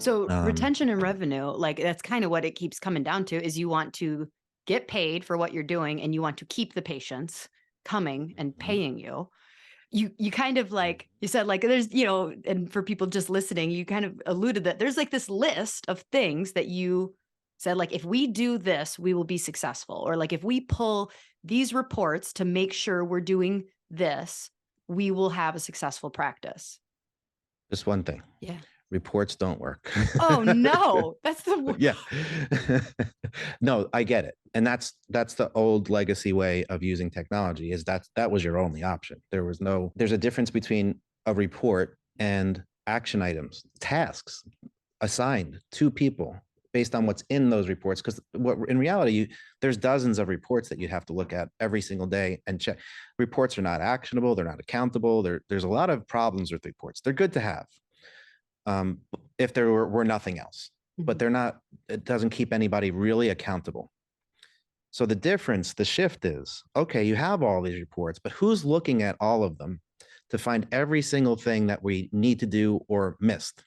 So retention and revenue, like that's kind of what it keeps coming down to, is you want to get paid for what you're doing and you want to keep the patients coming and paying you. You kind of like, you said like there's, and for people just listening, you kind of alluded that there's like this list of things that you said, like, if we do this, we will be successful. Or like, if we pull these reports to make sure we're doing this, we will have a successful practice. Just one thing. Yeah. Reports don't work. Oh no, that's the Yeah. No, I get it. And that's the old legacy way of using technology, is that was your only option. There's a difference between a report and action items, tasks assigned to people based on what's in those reports. Because in reality, there's dozens of reports that you have to look at every single day and check. Reports are not actionable. They're not accountable. There's a lot of problems with reports. They're good to have. If there were nothing else, but they're not, it doesn't keep anybody really accountable. So the shift is, okay, you have all these reports, but who's looking at all of them to find every single thing that we need to do or missed,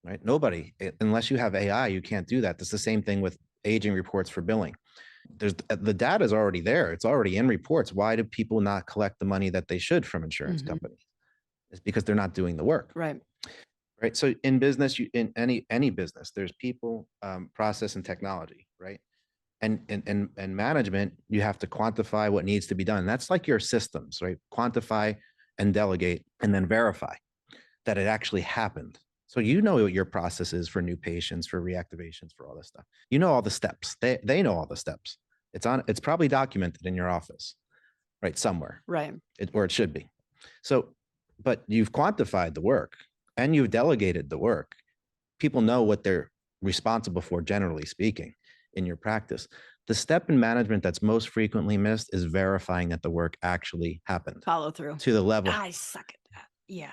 right? Nobody, unless you have AI, you can't do that. It's the same thing with aging reports for billing. The data is already there. It's already in reports. Why do people not collect the money that they should from insurance companies? It's because they're not doing the work. right. Right. So in business, in any business, there's people, process, and technology, right? And management, you have to quantify what needs to be done. That's like your systems, right? Quantify and delegate and then verify that it actually happened. So you know what your process is for new patients, for reactivations, for all this stuff. You know all the steps. They know all the steps. It's probably documented in your office, right? Somewhere. Right. Or it should be. So, but you've quantified the work and you've delegated the work. People know what they're responsible for, generally speaking, in your practice. The step in management that's most frequently missed is verifying that the work actually happened. Follow through. To the level. I suck at that. Yeah.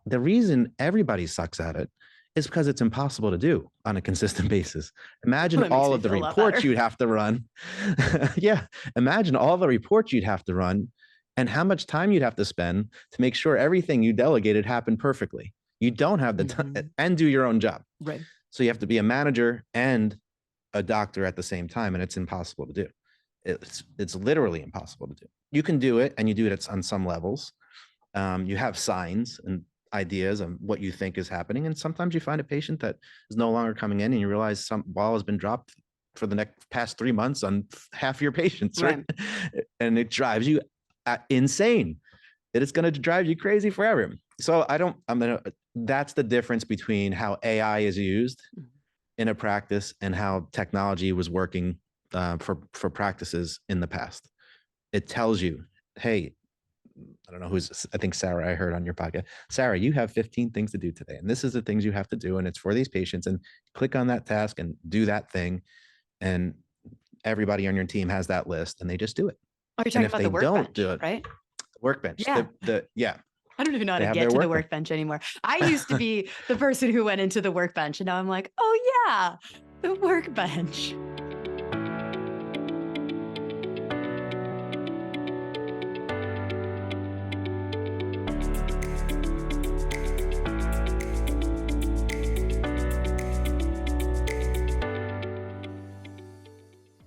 The reason everybody sucks at it is because it's impossible to do on a consistent basis. Imagine all of the reports you'd have to run. Yeah. Imagine all the reports you'd have to run and how much time you'd have to spend to make sure everything you delegated happened perfectly. You don't have the time and do your own job. Right. So you have to be a manager and a doctor at the same time, and it's impossible to do. It's literally impossible to do. You can do it, and you do it on some levels. You have signs and ideas of what you think is happening, and sometimes you find a patient that is no longer coming in, and you realize some ball has been dropped for the past 3 months on half your patients, right? And it drives you insane. It is going to drive you crazy forever. So that's the difference between how AI is used in a practice and how technology was working for practices in the past. It tells you, hey, I don't know I think Sarah, I heard on your podcast, Sarah, you have 15 things to do today. And this is the things you have to do. And it's for these patients, and click on that task and do that thing. And everybody on your team has that list and they just do it. Oh, you're talking about the workbench, right? Workbench. Yeah. Yeah. I don't even know how to get to the workbench anymore. I used to be the person who went into the workbench, and now I'm like, oh yeah, the workbench.